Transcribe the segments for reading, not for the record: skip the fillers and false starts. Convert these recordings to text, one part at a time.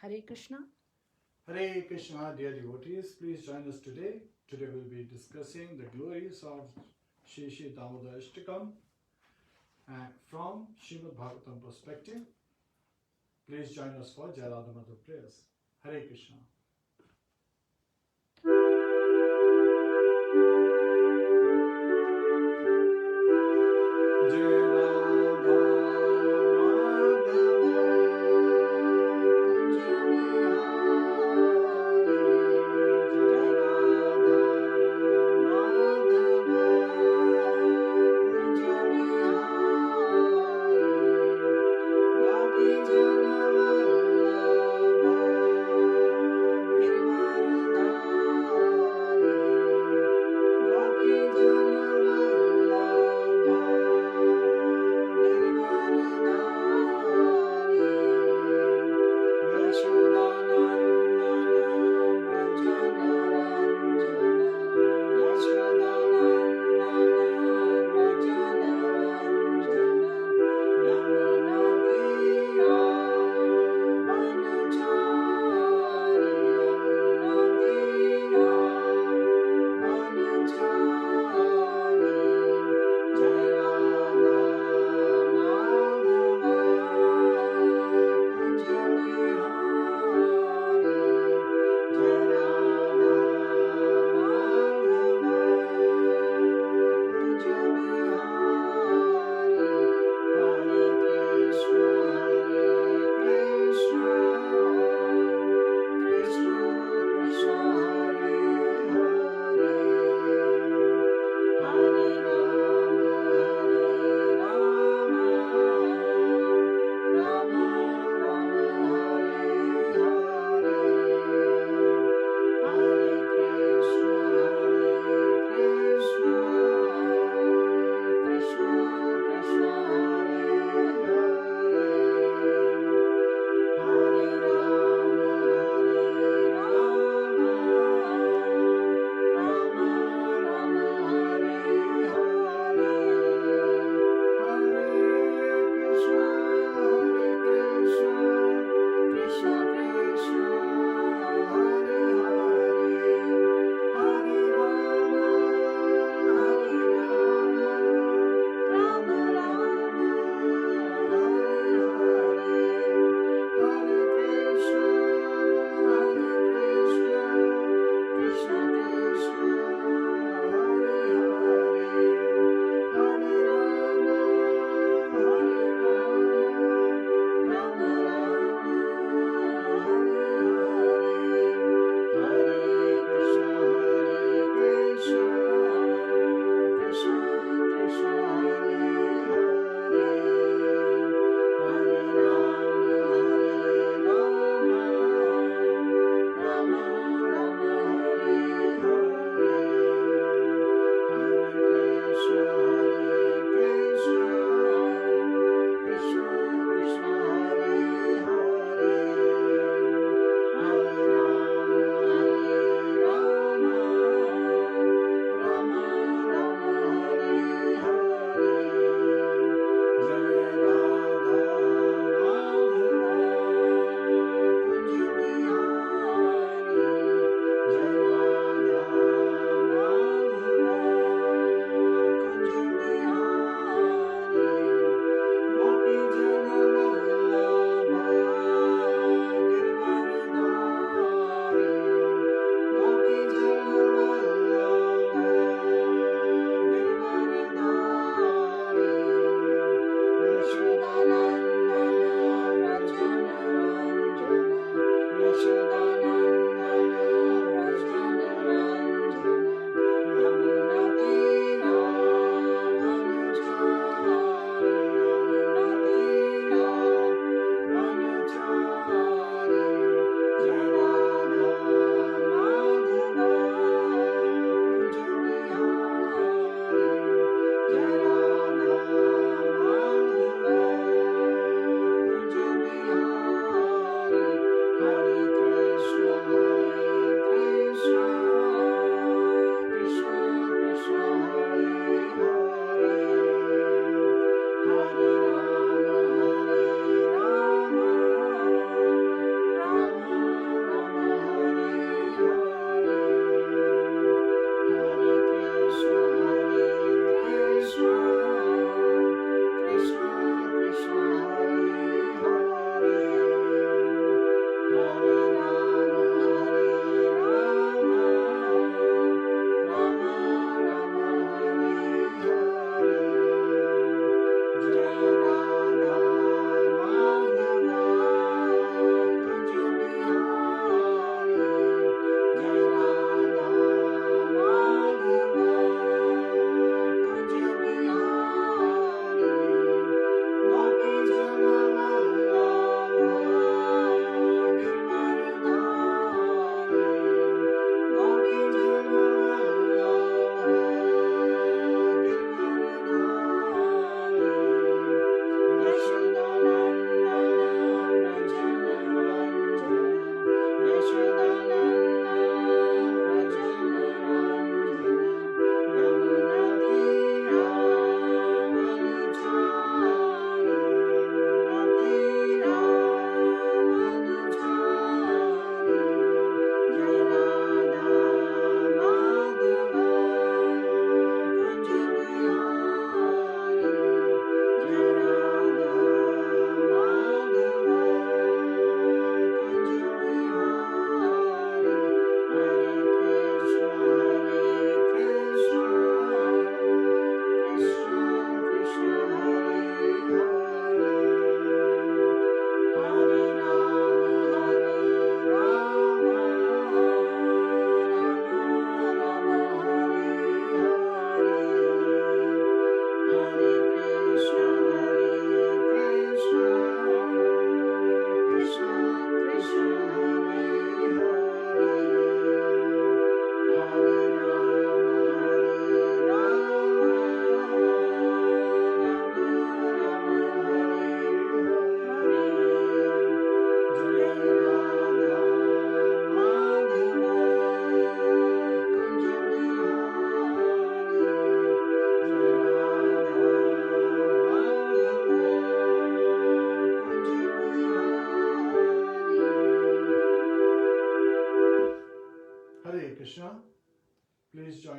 Hare Krishna. Hare Krishna, dear devotees, please join us today. Today we'll be discussing the glories of Shri DamodarAstakam from Srimad Bhagavatam perspective. Please join us for Jai Radha Madhur prayers. Hare Krishna.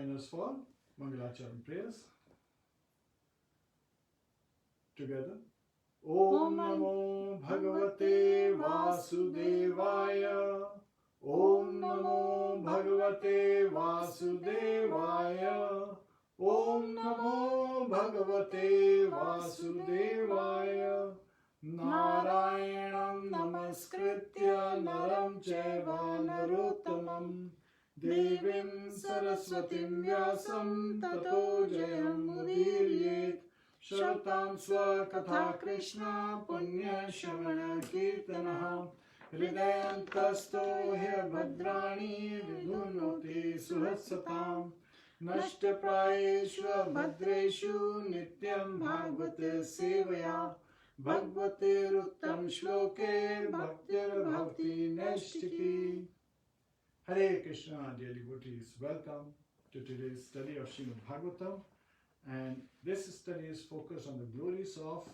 join us for Mangalacharan prayers. Together. Om Namo Bhagavate Vasudevaya. Om Namo Bhagavate Vasudevaya. Om Namo Bhagavate Vasudevaya. Narayanam Namaskritya Naram Chaiva Narottamam Devim Saraswatim Vyasam Tato Jayam Mudiryet Shratam Swakatha Kṛṣṇa Punya Shravana Kirtanaha Hridayantasto He Bhadrani Vidhunoti Suhatsatam Nashtaprayeshva Bhadreshu Nityam Bhagavate Sevaya Bhagavate Ruttam Shloke Bhaktir Bhakti Nashtiki. Hare Kṛṣṇa, dear devotees, welcome to today's study of Srimad Bhagavatam, and this study is focused on the glories of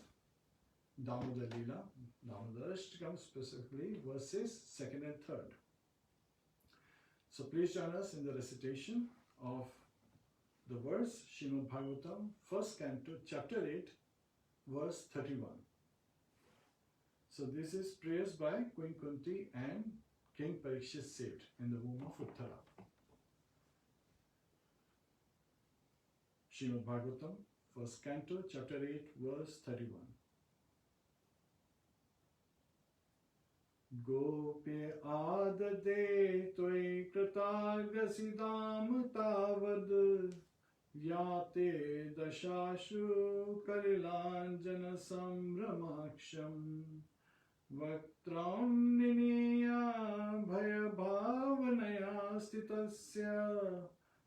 Damodar Leela, DamodarAstakam specifically, verses 2nd and 3rd. So please join us in the recitation of the verse Srimad Bhagavatam, 1st Canto, Chapter 8, verse 31. So this is prayers by Queen Kunti and King Parikshit saved in the womb of Uttara. Srimad Bhagavatam, 1st Canto, Chapter 8, verse 31. Gopi adade tvai kratagasidam tavad yate dashashu karilanjana samramaksham Vaktram niniya bhaya bhavanaya stitasya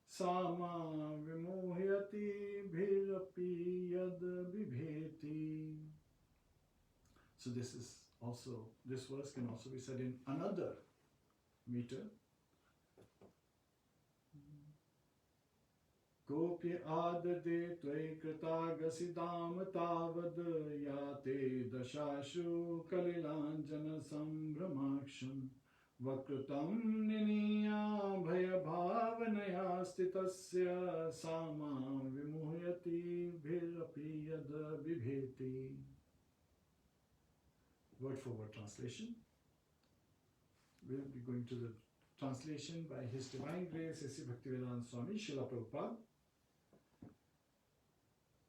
sama vimohyati bhirapi yad vibheti. So this verse can also be said in another meter. Gopi adade tvai kratagasidam tavad yate dashashu kalilanjana sambramaksham vakrutam niniya bhaya bhavanaya stitasya sama vimuhyati bhirapi yad vibheti. Word for word translation. We'll be going to the translation by His Divine Grace A.C. Bhaktivedanta Swami Srila Prabhupada.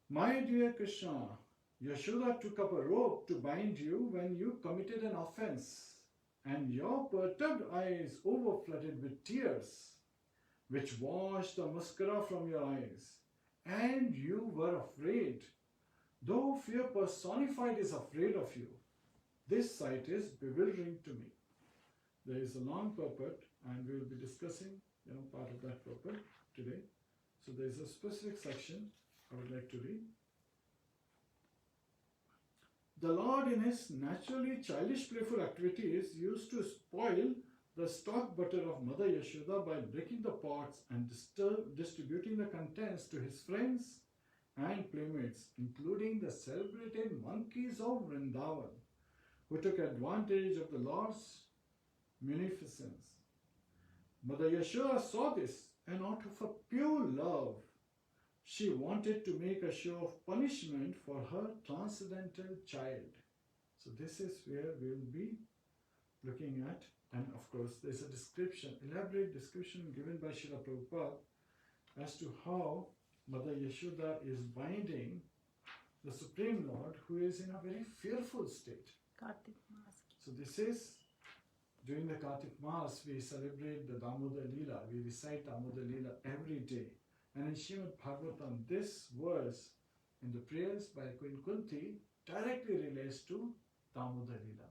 My dear Kṛṣṇa, Yashoda took up a rope to bind you when you committed an offense, and your perturbed eyes overflooded with tears, which washed the mascara from your eyes, and you were afraid. Though fear personified is afraid of you, this sight is bewildering to me. There is a long purport, and we will be discussing part of that purport today. So there is a specific section I would like to read. The Lord, in his naturally childish playful activities, used to spoil the stock butter of Mother Yashoda by breaking the pots and distributing the contents to his friends and playmates, including the celebrated monkeys of Vrindavan, who took advantage of the Lord's munificence. Mother Yashoda saw this, and out of a pure love, she wanted to make a show of punishment for her transcendental child. So this is where we will be looking at, and of course there is a description, elaborate description given by Srila Prabhupada as to how Mother Yashoda is binding the Supreme Lord, who is in a very fearful state. So this is, during the Kartik Mass, we celebrate the Damodar Leela, we recite Damodar Leela every day. And in Srimad Bhagavatam, this verse in the prayers by Queen Kunti directly relates to Damodar Leela.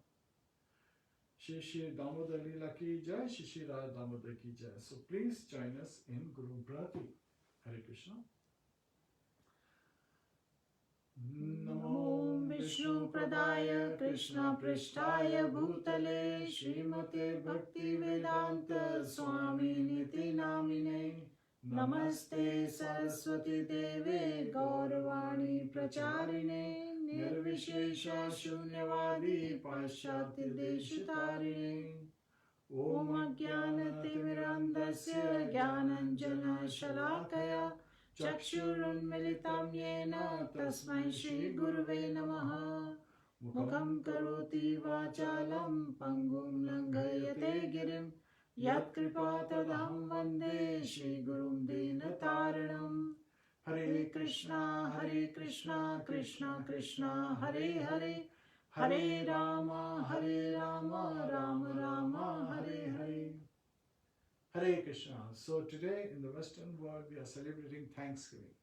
Shri Shri Damodar Leela ki jai, Shri Shri Radha Damodar ki jai. So please join us in Guru Bhrati. Hare Kṛṣṇa. Namo Vishnu Pradaya Krishna Prishtaya Bhutale Srimate Bhakti Vedanta Swami Niti Namine Namaste Saraswati Deve Gauravani Pracharine Nirvishesha Shunyavadi Paschati Deshitarine Om Ajnanatimirandasya Jnananjana Shalakaya Chakshurunmilitam Yena Tasmai Shri Gurave Namaha. Mukham karoti vachalam Pangum Langhayate Girim Yat Kripatadham Vande Shri Gurum Dinataranam. Hare Krishna, Krishna Krishna, Hare Hare, Hare Rāma, Rāma Rāma, Hare Hare. Hare Krishna. So today in the Western world we are celebrating Thanksgiving.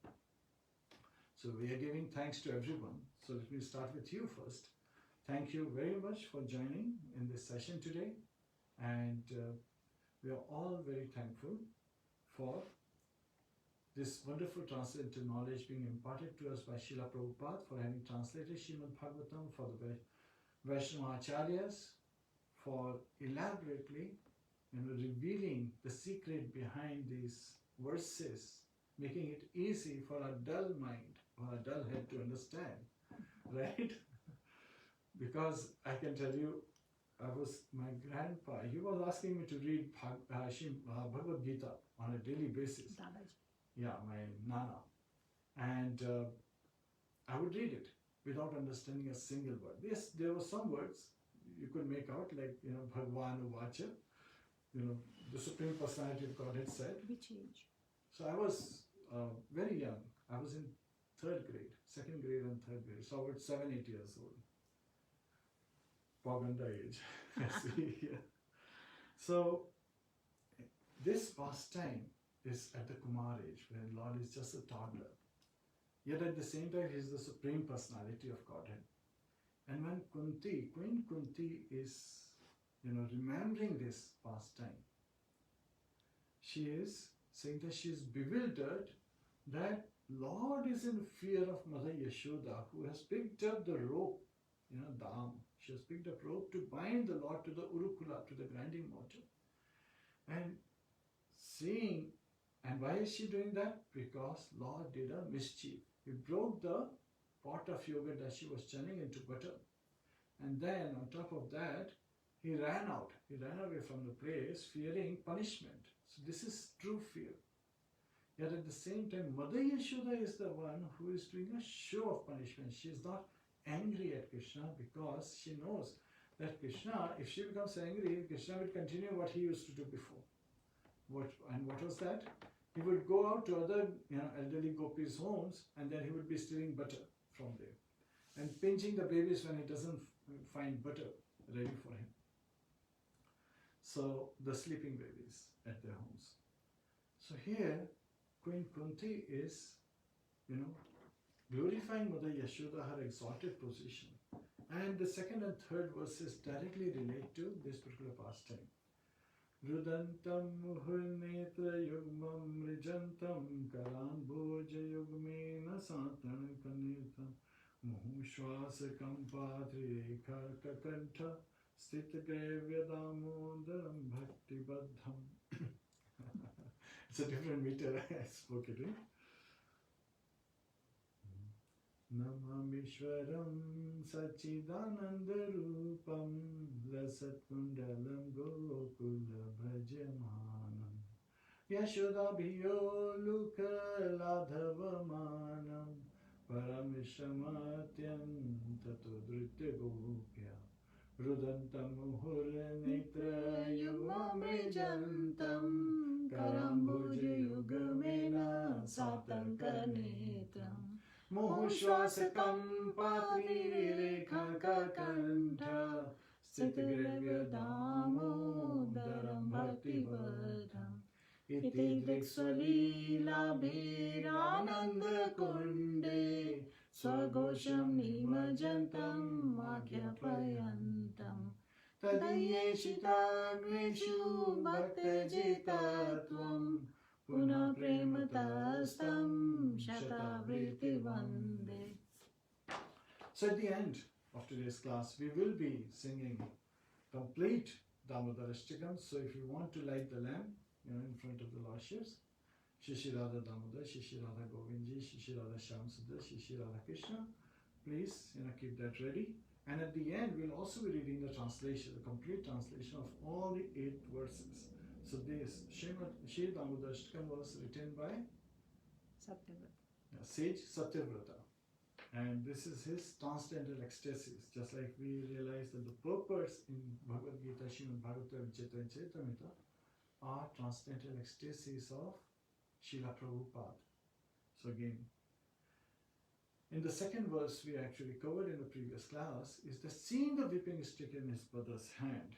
So we are giving thanks to everyone. So let me start with you first. Thank you very much for joining in this session today. And we are all very thankful for this wonderful transcendental knowledge being imparted to us by Srila Prabhupada, for having translated Srimad Bhagavatam, for the Vaishnava Acharyas, for elaborately revealing the secret behind these verses, making it easy for a dull mind or a dull head to understand, right? Because I can tell you, my grandpa, he was asking me to read Bhagavad Gita on a daily basis. Yeah, my Nana. And I would read it without understanding a single word. Yes, there were some words you could make out, like, Bhagwan Uvacha, the Supreme Personality of Godhead said. Which age? So I was very young. I was in third grade, second grade and third grade. So about 7-8 years old. Paganda age. Yeah. So this pastime is at the Kumar age, when Lord is just a toddler. Yet at the same time, he is the Supreme Personality of Godhead. And when Queen Kunti is, remembering this pastime, she is saying that she is bewildered that Lord is in fear of Mother Yashoda, who has picked up the rope, Dam. She has picked up rope to bind the Lord to the Urukula, to the grinding mortar. And seeing, and why is she doing that? Because Lord did a mischief. He broke the pot of yogurt that she was churning into butter. And then on top of that, he ran out. He ran away from the place, fearing punishment. So this is true fear. Yet at the same time, Mother Yashoda is the one who is doing a show of punishment. She is not angry at Krishna because she knows that Krishna, if she becomes angry, Krishna will continue what he used to do before. What was that? He would go out to other elderly gopis' homes, and then he would be stealing butter from there and pinching the babies when he doesn't find butter ready for him. So the sleeping babies at their homes. So here Queen Kunti is, glorifying Mother Yashoda, her exalted position. And the second and third verses directly relate to this particular pastime. Rudantam muhurnetra yugmam rijantam karan bhoja yugmena satan kanetam muhushwasakam patri karkakanta stitagravya damodaram bhakti baddham. It's a different meter I spoke it in. Namamishwaram Sachidanandarupam Lasatkundalam Gokula Bhajamanam Yashodabhiyo Lukaladhavamanam Paramishamatyam Tatudritya Gopya Rudantam Muhurnetra Yumamrijantam Karambuja Yugamena Satankanetram Muhushwasakam Patri Rekha Stitagravya Damodaram Bhakti Vadham Iti Driksvalila Bhirananda Kunde Swagosham Nimajantam Akhyapayantam Tadiyeshitagneshu Bhaktajitatvam Puna Prematastam Shatavriti Vande. So at the end of today's class, we will be singing complete DamodarAstakam. So if you want to light the lamp, in front of the Lordships, Shishi Radha Damodar, Shishi Radha Govindji, Shishi Radha Shyamsundar, Shishi Radha Krishna, please, keep that ready. And at the end, we'll also be reading the translation, the complete translation of all the 8 verses. So this Sri DamodarAstakam was written by sage Satyavrata. And this is his transcendental ecstasies. Just like we realize that the purpose in Bhagavad Gita, Srimad Bhagavatam, Chaitanya Charitamrita are transcendental ecstasies of Srila Prabhupada. So again, in the second verse we actually covered in the previous class is that seeing the whipping stick in his brother's hand,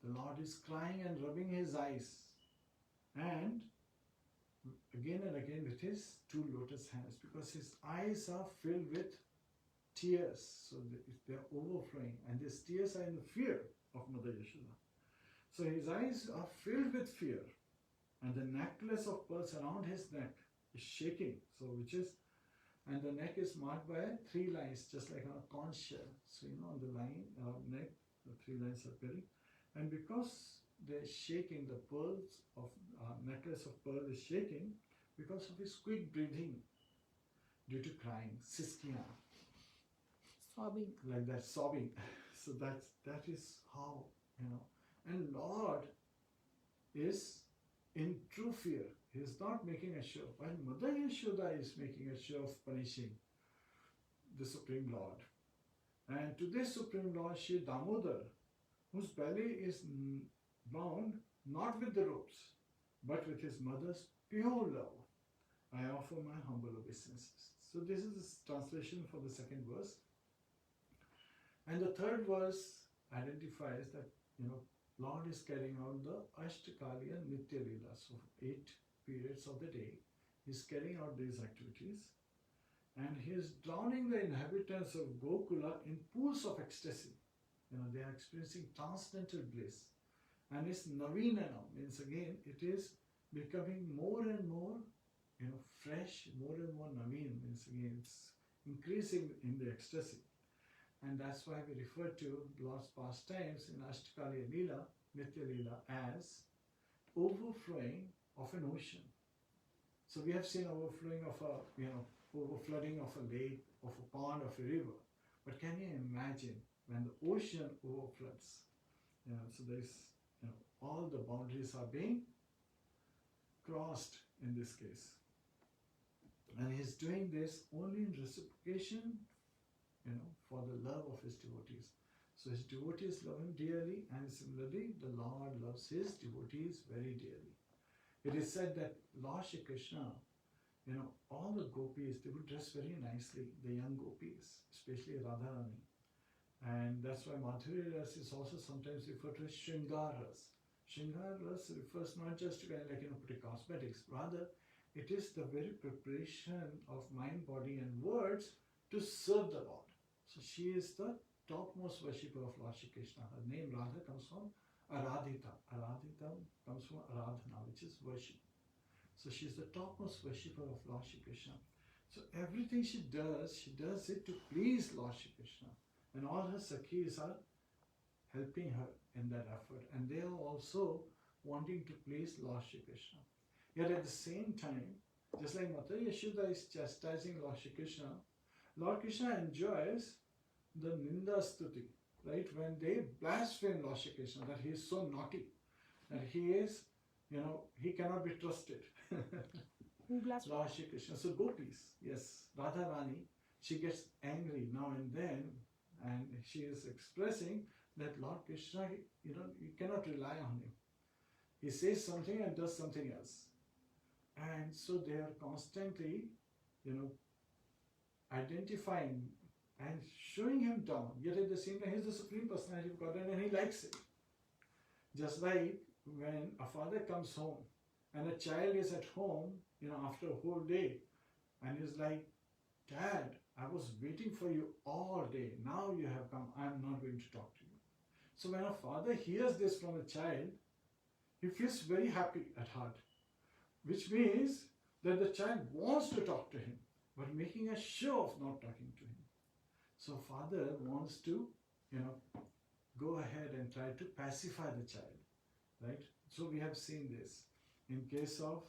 the Lord is crying and rubbing his eyes, and again and again with his 2 lotus hands, because his eyes are filled with tears, so they are overflowing, and these tears are in the fear of Mother Yashoda. So his eyes are filled with fear, and the necklace of pearls around his neck is shaking, and the neck is marked by 3 lines, just like on a conch shell. So on the line neck, the 3 lines are appearing, and because they're shaking, the pearls of necklace of pearl is shaking because of his quick breathing due to crying, siskia, sobbing, like that, sobbing. So that is how, and Lord is in true fear. He is not making a show, while Mother Yashoda is making a show of punishing the Supreme Lord. And to this Supreme Lord, Shri Damodar, whose belly is bound not with the ropes, but with his mother's pure love, I offer my humble obeisances. So this is the translation for the second verse. And the third verse identifies that, Lord is carrying out the Ashtakaliya Nitya Leela. So 8 periods of the day, he is carrying out these activities. And he is drowning the inhabitants of Gokula in pools of ecstasy. They are experiencing transcendental bliss. And it's Navinanam, means again, it is becoming more and more, fresh, more and more Naveen, means again, it's increasing in the ecstasy. And that's why we refer to Lord's pastimes in Ashtakaliya Leela, Nitya Leela, as overflowing of an ocean. So we have seen overflowing of overflooding of a lake, of a pond, of a river. But can you imagine when the ocean overfloods? So there's, all the boundaries are being crossed in this case. And he's doing this only in reciprocation, for the love of his devotees. So his devotees love him dearly, and similarly the Lord loves his devotees very dearly. It is said that Lord Shri Kṛṣṇa, all the gopis, they would dress very nicely, the young gopis, especially Radharani. And that's why Madhurya Ras is also sometimes referred to as Shringar Ras. Shringar Ras refers not just to put cosmetics, rather it is the very preparation of mind, body and words to serve the Lord. So she is the topmost worshipper of Lord Shri Kṛṣṇa. Her name Radha comes from Aradhita. Aradhita comes from Aradhana, which is worship. So she is the topmost worshipper of Lord Shri Kṛṣṇa. So everything she does it to please Lord Shri Kṛṣṇa. And all her sakhis are helping her in that effort. And they are also wanting to please Lord Shri Kṛṣṇa. Yet at the same time, just like Mata Yashoda is chastising Lord Shri Kṛṣṇa, Lord Krishna enjoys the Ninda Stuti, right? When they blaspheme Lord Shri Kṛṣṇa, that he is so naughty, that he is, he cannot be trusted. Who blasphemes? Lord Shri Kṛṣṇa. So gopis, yes, Radharani, she gets angry now and then, and she is expressing that Lord Krishna, you cannot rely on him. He says something and does something else. And so they are constantly, identifying and showing him down. Yet at the same time, he is the Supreme Personality of Godhead and he likes it. Just like when a father comes home and a child is at home, after a whole day, and he's like, Dad, I was waiting for you all day. Now you have come. I'm not going to talk to you. So when a father hears this from a child, he feels very happy at heart, which means that the child wants to talk to him, but making a show of not talking to him. So father wants to, go ahead and try to pacify the child, right? So we have seen this. In case of,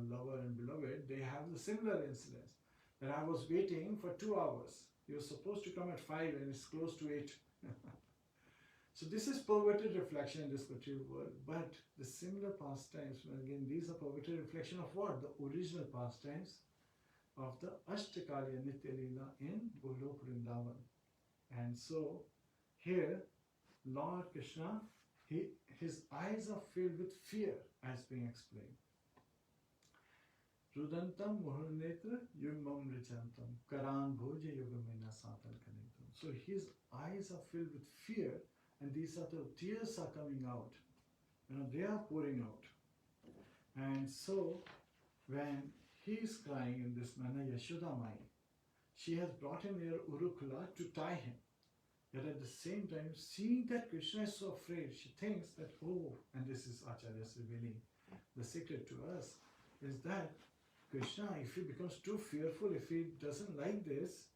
lover and beloved, they have the similar incidents. That I was waiting for 2 hours He was supposed to come at 5 and it's close to 8. So this is perverted reflection in this material world, but the similar pastimes, again, these are perverted reflection of what? The original pastimes of the Ashtakaliya Nitya Leela in Golok Vrindavan. And so here, Lord Krishna, his eyes are filled with fear, as being explained. Rudantam Muhurnetra Yugmam Rijantam Karan Bhoja Yogamena Satan Kanitam. So his eyes are filled with fear, and these are the tears are coming out. They are pouring out. And so when he is crying in this manner, Yashoda Mai, she has brought him near Urukula to tie him. Yet at the same time, seeing that Krishna is so afraid, she thinks that, and this is Acharya's revealing the secret to us, is that Krishna, if he becomes too fearful, if he doesn't like this,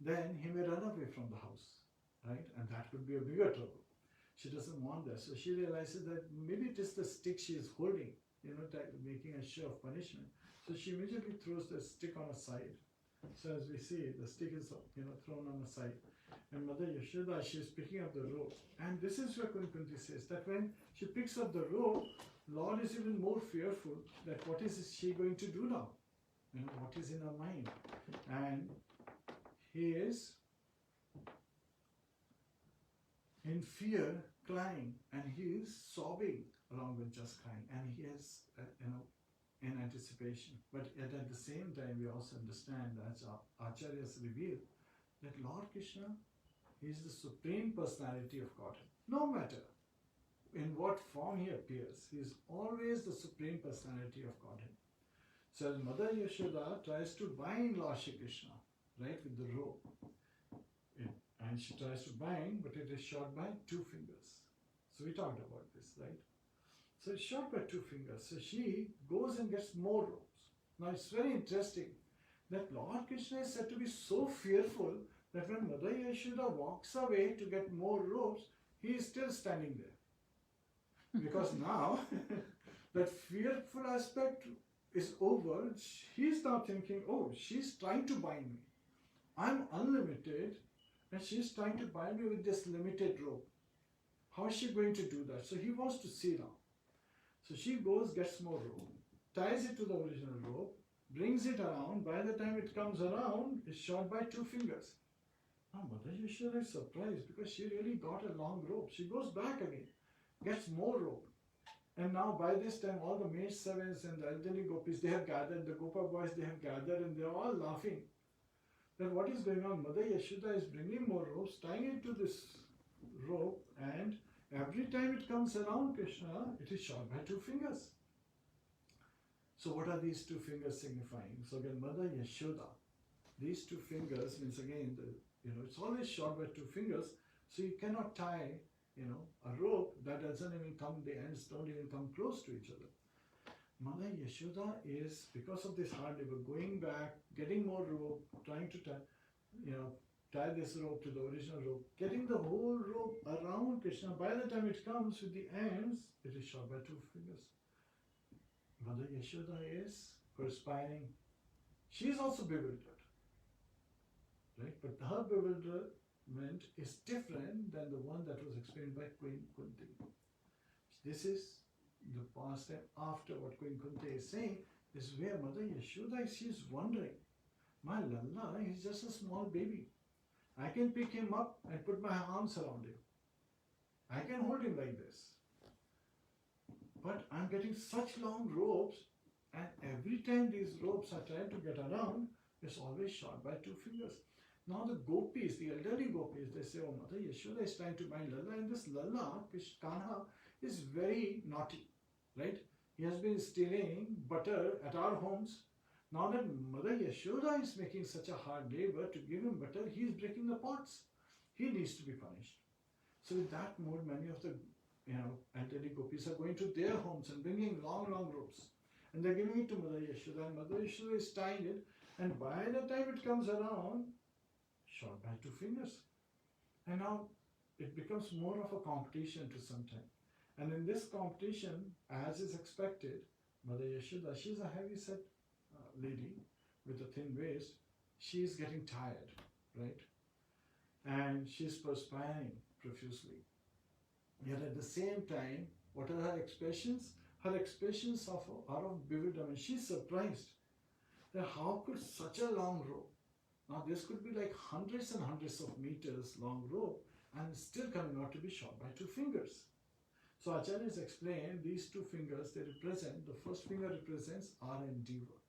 then he may run away from the house, right? And that could be a bigger trouble. She doesn't want that. So she realizes that maybe it is the stick she is holding, making a show of punishment. So she immediately throws the stick on a side. So as we see, the stick is thrown on a side. And Mother Yashoda, she is picking up the rope. And this is where Kunti says that when she picks up the rope, Lord is even more fearful that what is she going to do now? What is in her mind? And he is in fear, crying, and he is sobbing along with just crying, and he is, in anticipation. But yet at the same time, we also understand, as Acharyas reveal, that Lord Krishna is the Supreme Personality of Godhead. No matter in what form he appears, he is always the Supreme Personality of Godhead. So Mother Yashoda tries to bind Lord Shri Krishna, right, with the rope. And she tries to bind, but it is shot by 2 fingers. So we talked about this, right? So it's shot by 2 fingers. So she goes and gets more ropes. Now it's very interesting that Lord Krishna is said to be so fearful that when Mother Yashoda walks away to get more ropes, he is still standing there. Because now that fearful aspect is over, he's now thinking, she's trying to bind me. I'm unlimited, and she's trying to bind me with this limited rope. How is she going to do that? So he wants to see now. So she goes, gets more rope, ties it to the original rope, brings it around. By the time it comes around, it's shot by 2 fingers. Now Mother Yashoda is surprised because she really got a long rope. She goes back again, gets more rope. And now by this time, all the maid servants and the elderly gopis, they have gathered, the Gopa boys, they have gathered, and they're all laughing. Then what is going on? Mother Yashoda is bringing more ropes, tying it to this rope, and every time it comes around Krishna, it is shot by 2 fingers. So what are these 2 fingers signifying? So again, Mother Yashoda, these 2 fingers means again, it's always shot by 2 fingers, so you cannot tie, a rope that doesn't even come, the ends don't even come close to each other. Mother Yashoda is, because of this hard labor, going back, getting more rope, trying to tie this rope to the original rope, getting the whole rope around Krishna. By the time it comes with the ends, it is shot by 2 fingers. Mother Yashoda is perspiring. She is also bewildered, right? But her bewilderment is different than the one that was explained by Queen Kunti. This is the past time after what Queen Kunti is saying, is where Mother Yashoda, she is wondering, my Lalla is just a small baby. I can pick him up and put my arms around him. I can hold him like this. But I'm getting such long ropes, and every time these ropes are trying to get around, it's always shot by 2 fingers. Now the gopis, the elderly gopis, they say, Mother Yashoda is trying to bind Lalla, and this Lalla, Kanha, is very naughty, right? He has been stealing butter at our homes. Now that Mother Yashoda is making such a hard labor to give him butter, he is breaking the pots. He needs to be punished. So with that mood, many of the elderly gopis are going to their homes and bringing long, long ropes. And they're giving it to Mother Yashoda, and Mother Yashoda is tying it, and by the time it comes around, shot by 2 fingers. And now it becomes more of a competition to some time. And in this competition, as is expected, Mother Yashoda, she's a heavy-set lady with a thin waist. She is getting tired, right? and she's perspiring profusely. Yet at the same time, what are her expressions? Her expressions are of bewilderment. She's surprised that how could such a long rope, now this could be like hundreds and hundreds of meters long rope, and still coming out to be shot by two fingers. So Acharyas explained these two fingers, they represent, the first finger represents our endeavor.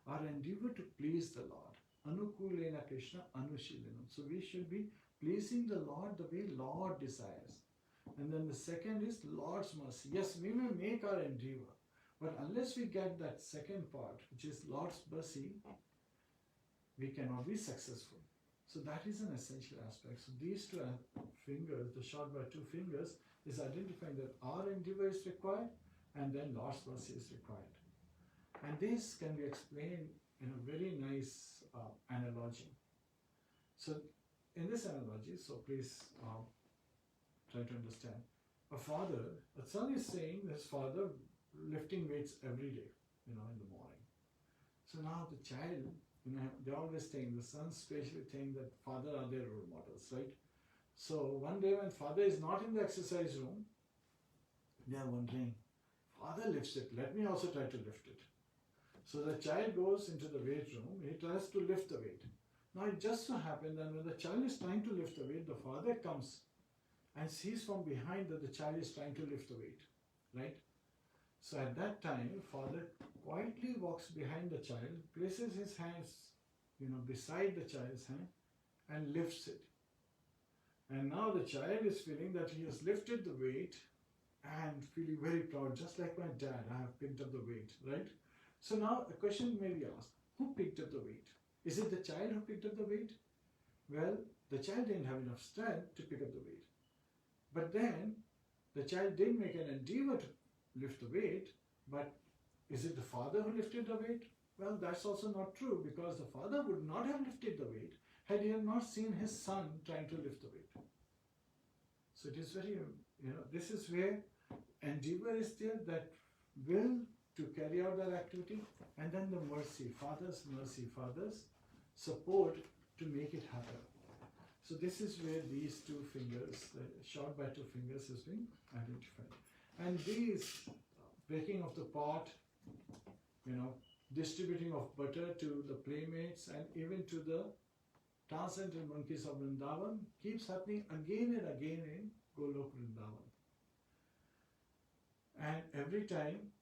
Our endeavor to please the Lord. Anukulena Kṛṣṇa Anushilinam. So we should be pleasing the Lord the way Lord desires. And then the second is Lord's mercy. Yes, we may make our endeavor, but unless we get that second part, which is Lord's mercy, we cannot be successful. So that is an essential aspect. So these two fingers, the shot by two fingers, is identifying that our endeavor is required and then Lord's mercy is required. And this can be explained in a very nice analogy. So in this analogy, so please try to understand. A son is saying his father lifting weights every day, in the morning. So now the child, they always think, the sons especially think that father are their role models, right? So one day when father is not in the exercise room, they are wondering, father lifts it, let me also try to lift it. So the child goes into the weight room, he tries to lift the weight. Now it just so happened that when the child is trying to lift the weight, the father comes and sees from behind that the child is trying to lift the weight, right? So at that time, father quietly walks behind the child, places his hands, beside the child's hand and lifts it. And now the child is feeling that he has lifted the weight and feeling very proud, just like my dad, I have picked up the weight, right? So now a question may be asked, who picked up the weight? Is it the child who picked up the weight? Well, the child didn't have enough strength to pick up the weight. But then the child did make an endeavor to lift the weight, but is it the father who lifted the weight? Well, that's also not true, because the father would not have lifted the weight had he not seen his son trying to lift the weight. So it is very, this is where endeavor is there, that will to carry out that activity, and then the mercy, father's support to make it happen. So this is where these two fingers, shot by two fingers, is being identified. And these breaking of the pot, distributing of butter to the playmates and even to the transcendental monkeys of Vrindavan keeps happening again and again in Golok Vrindavan. And every time,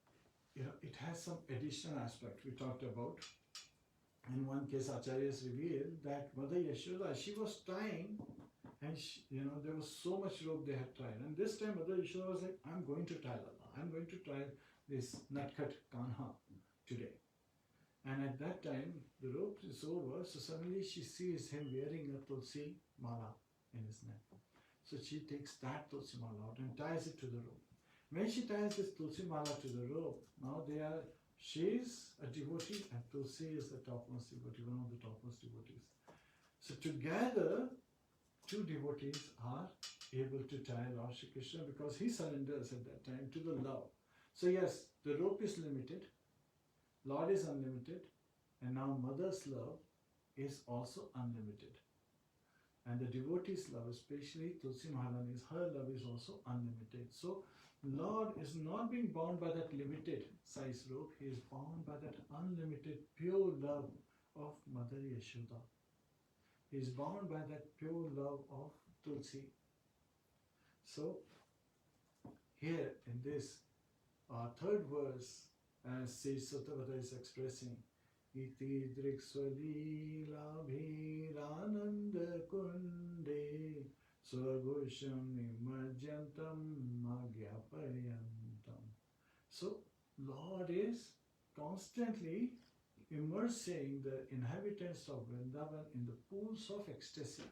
it has some additional aspect we talked about. In one case, Acharyas revealed that Mother Yashoda, she was tying, and there was so much rope they had tied. And this time Mother Yashoda was like, I'm going to tie Lala. I'm going to tie this Natkat Kanha today. And at that time, the rope is over, so suddenly she sees him wearing a Tulsi Mala in his neck. So she takes that Tulsi Mala out and ties it to the rope. When she ties this Tulsi Mala to the rope, now she is a devotee and Tulsi is the topmost devotee, one of the topmost devotees. So together, two devotees are able to tie Lord Shri Kṛṣṇa because he surrenders at that time to the love. So yes, the rope is limited, Lord is unlimited, and now Mother's love is also unlimited. And the devotee's love, especially Tulsi Maharani's, her love is also unlimited. So Lord is not being bound by that limited size rope, he is bound by that unlimited pure love of Mother Yashoda. He is bound by that pure love of Tulsi. So here in this third verse, as Sri Sutavada is expressing, Iti driksvalila bhirananda kunde Swargosham nimarjantam magyapayantam. So Lord is constantly immersing the inhabitants of Vrindavan in the pools of ecstasy.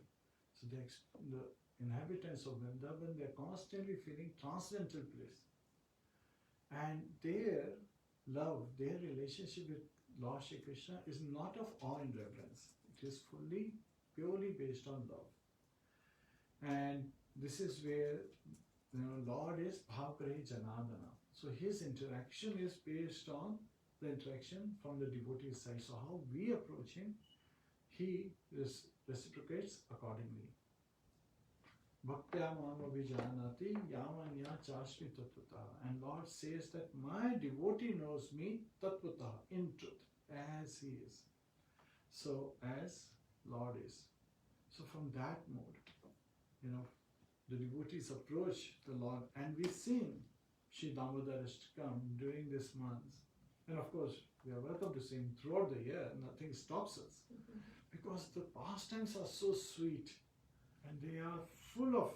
So the inhabitants of Vrindavan, they are constantly feeling transcendental bliss. And their love, their relationship with Lord Shri Kṛṣṇa is not of awe and reverence. It is purely based on love. And this is where Lord is Bhavkari Janadana. So his interaction is based on the interaction from the devotee side. So how we approach him, he reciprocates accordingly. Bhaktya mam abhijanati yamanya chashmi tattvata. And Lord says that my devotee knows me tattvata, in truth, as he is. So as Lord is. So from that mode, the devotees approach the Lord, and we sing Shri DamodarAstakam during this month. And of course, we are welcome to sing throughout the year. Nothing stops us. Because the pastimes are so sweet and they are full of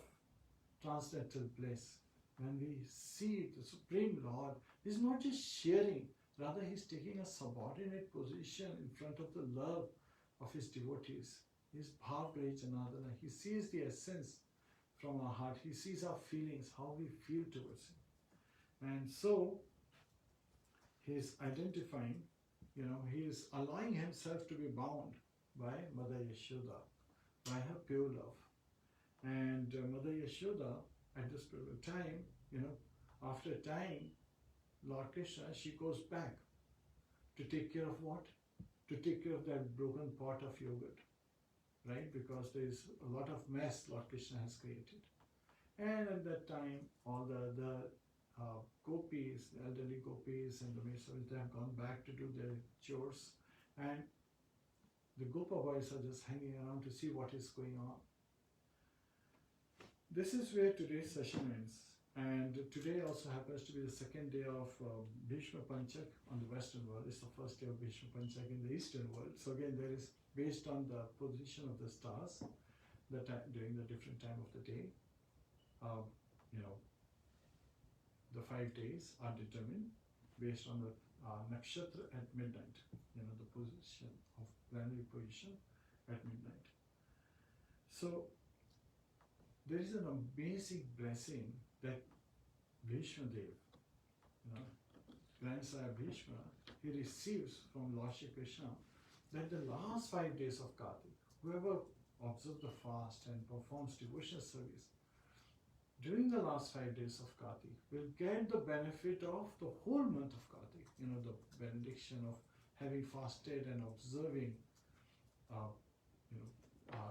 transcendental bliss. When we see the Supreme Lord, he's not just sharing, rather he's taking a subordinate position in front of the love of his devotees. He's Bhav Janadana. He sees the essence from our heart. He sees our feelings, how we feel towards him. And so he's identifying, he is allowing himself to be bound by Mother Yashoda, by her pure love. And Mother Yashoda, at this period of time, after tying Lord Kṛṣṇa, she goes back to take care of what? To take care of that broken pot of yogurt, right? Because there is a lot of mess Lord Kṛṣṇa has created. And at that time, all the gopis, the elderly gopis and the maids, they have gone back to do their chores. And the Gopa boys are just hanging around to see what is going on. This is where today's session ends. And today also happens to be the second day of Bhishma Panchak on the Western world. It's the first day of Bhishma Panchak in the Eastern world. So again, there is, based on the position of the stars, during the different time of the day, the 5 days are determined based on the nakshatra at midnight, the position of planetary position at midnight. So there is an amazing blessing that Bhishma Dev, Grandsire Bhishma, he receives from Lord Shri Kṛṣṇa, that the last 5 days of Kartik, whoever observes the fast and performs devotional service, during the last 5 days of Kartik, will get the benefit of the whole month of Kartik, the benediction of having fasted and observing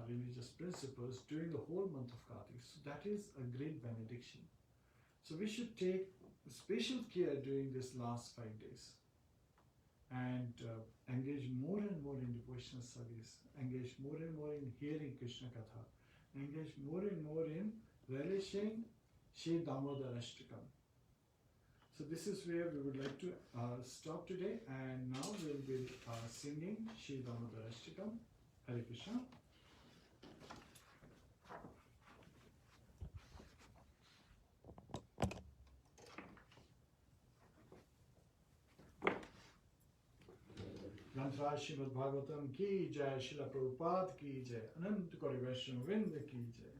religious principles during the whole month of Kartik. So that is a great benediction. So we should take special care during this last 5 days and engage more and more in devotional service, engage more and more in hearing Krishna Katha, engage more and more in relishing Shri DamodarAstakam. So this is where we would like to stop today, and now we will be singing Shri DamodarAstakam. Hare Krishna. Granthra Srimad Bhagavatam ki jai, Srila Prabhupada ki jai, Anant Kori Vaishnava Vrinda ki jai.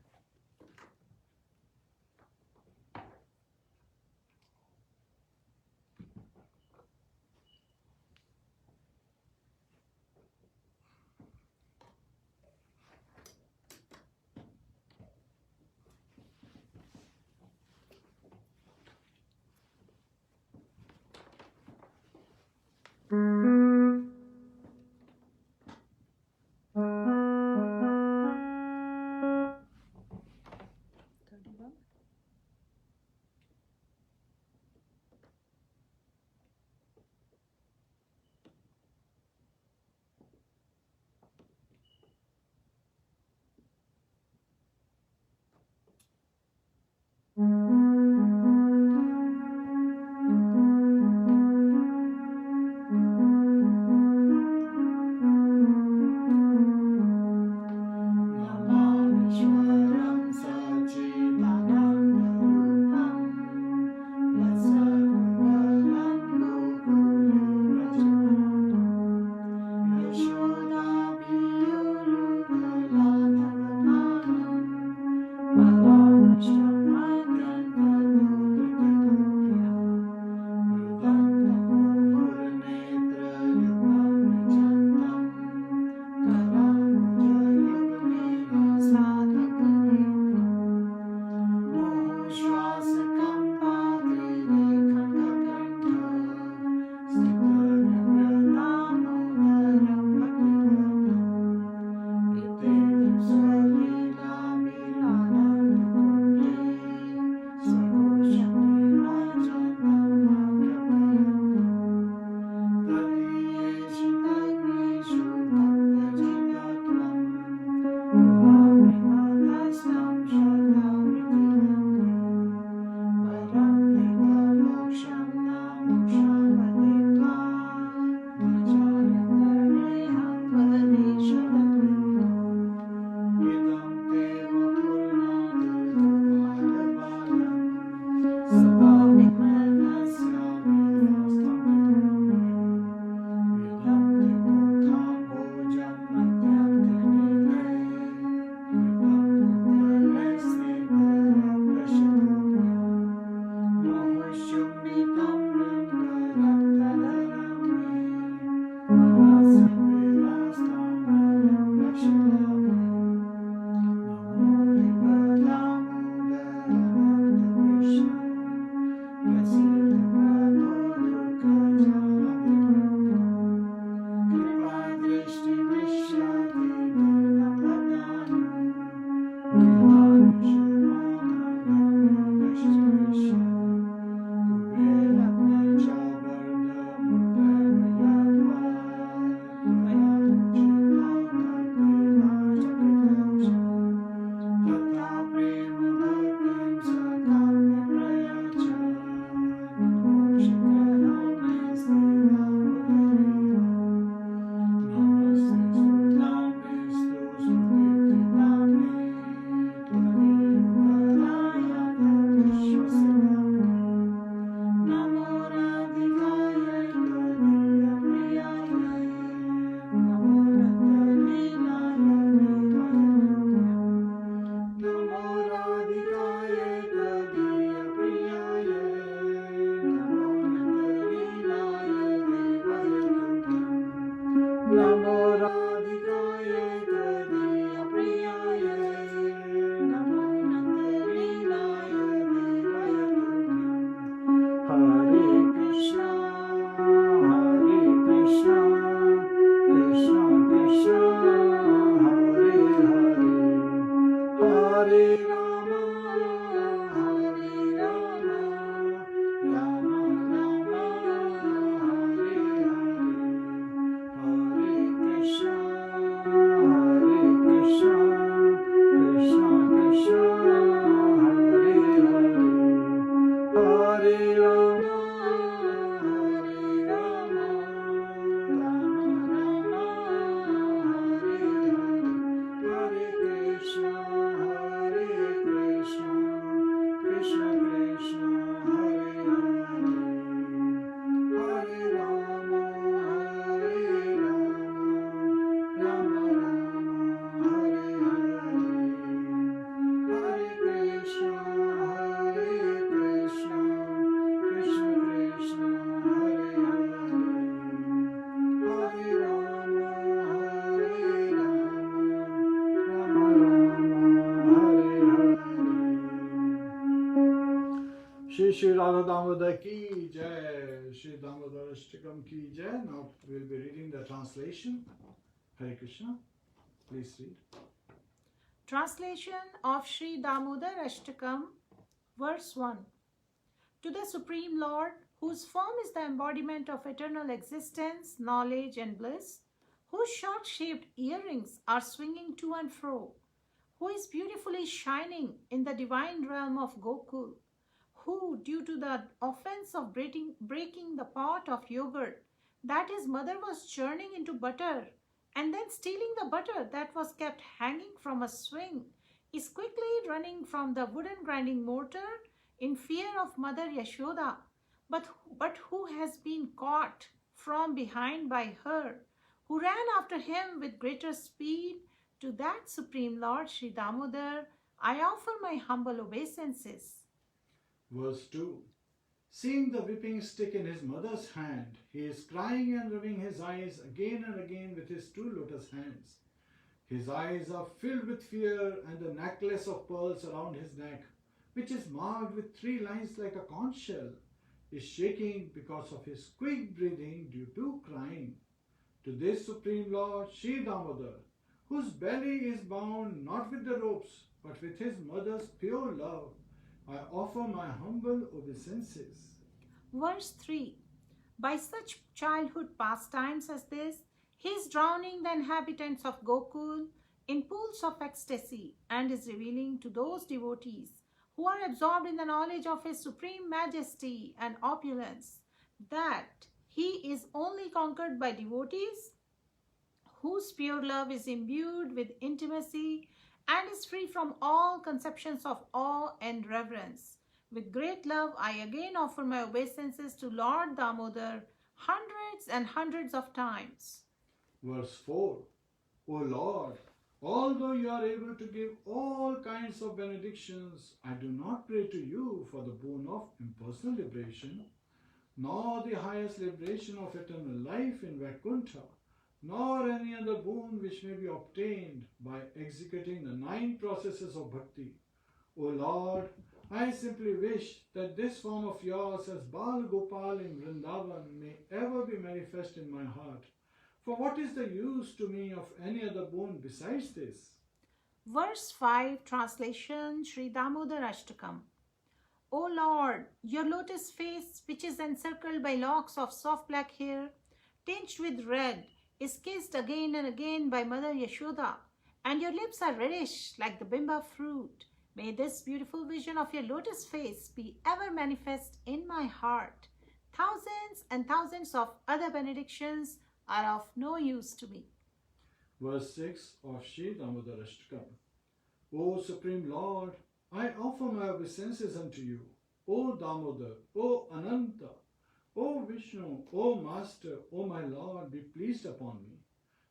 Shri Shri Radha Damodar ki jai. Shri DamodarAstakam ki jai. Now we'll be reading the translation. Hare Kṛṣṇa. Please read. Translation of Sri DamodarAstakam, verse 1. To the Supreme Lord, whose form is the embodiment of eternal existence, knowledge and bliss, whose short-shaped earrings are swinging to and fro, who is beautifully shining in the divine realm of Gokul, who, due to the offense of breaking the pot of yogurt that his mother was churning into butter and then stealing the butter that was kept hanging from a swing, is quickly running from the wooden grinding mortar in fear of Mother Yashoda, but who has been caught from behind by her, who ran after him with greater speed. To that Supreme Lord, Sri Damodar, I offer my humble obeisances. Verse 2. Seeing the whipping stick in his mother's hand, he is crying and rubbing his eyes again and again with his two lotus hands. His eyes are filled with fear, and the necklace of pearls around his neck, which is marked with 3 lines like a conch shell, is shaking because of his quick breathing due to crying. To this Supreme Lord, Sri Damodar, whose belly is bound not with the ropes, but with his mother's pure love, I offer my humble obeisances. Verse 3. By such childhood pastimes as this, he is drowning the inhabitants of Gokul in pools of ecstasy and is revealing to those devotees who are absorbed in the knowledge of his supreme majesty and opulence that he is only conquered by devotees whose pure love is imbued with intimacy and is free from all conceptions of awe and reverence. With great love, I again offer my obeisances to Lord Damodar hundreds and hundreds of times. Verse 4. O Lord, although you are able to give all kinds of benedictions, I do not pray to you for the boon of impersonal liberation, nor the highest liberation of eternal life in Vaikuntha, nor any other boon which may be obtained by executing the 9 processes of bhakti. O Lord, I simply wish that this form of yours as Bal Gopal in Vrindavan may ever be manifest in my heart. For what is the use to me of any other boon besides this? Verse 5, translation Sri DamodarAstakam. O Lord, your lotus face, which is encircled by locks of soft black hair, tinged with red, is kissed again and again by Mother Yashoda, and your lips are reddish like the bimba fruit. May this beautiful vision of your lotus face be ever manifest in my heart. Thousands and thousands of other benedictions are of no use to me. Verse 6 of Sri DamodarAstakam. O Supreme Lord, I offer my obeisances unto you, O Damodar, O Ananta, O Vishnu, O Master, O my Lord, be pleased upon me.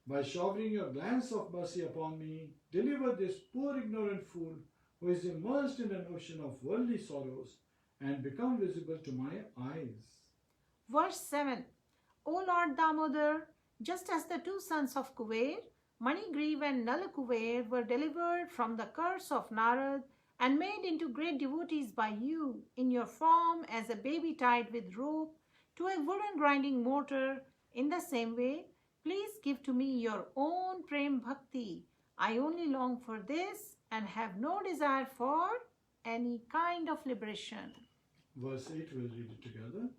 By showering your glance of mercy upon me, deliver this poor ignorant fool who is immersed in an ocean of worldly sorrows and become visible to my eyes. Verse 7. O Lord Damodar, just as the 2 sons of Kuver, Manigriva and Nalakuver, were delivered from the curse of Narad and made into great devotees by you in your form as a baby tied with rope to a wooden grinding mortar, in the same way, please give to me your own prem bhakti. I only long for this and have no desire for any kind of liberation. Verse 8, we'll read it together.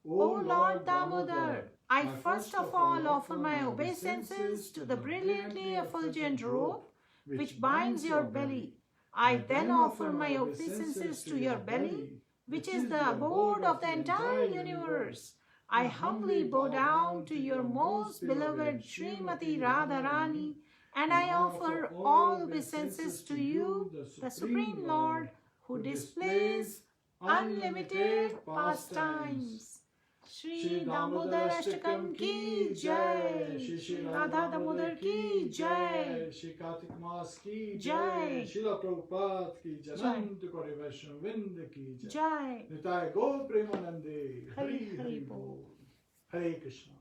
O Lord Damodar, I first of all offer my obeisances to the brilliantly effulgent rope which binds your belly. I then offer my obeisances to your belly, which is the abode of the entire universe. I humbly bow down to your most beloved Srimati Radharani, and I offer all obeisances to you, the Supreme Lord, who displays unlimited pastimes. Shri DamodarAstakam ki jai, Shri Radha Damodar ki jai, Shri Kartik Mas ki Jai. jai, Srila Prabhupada ki jai, Anant Kore Vaishnavinda ki jai, Jai. Nitai Go Premanande, Hari Hari Hari Hari Bol. Bol, Hare Kṛṣṇa.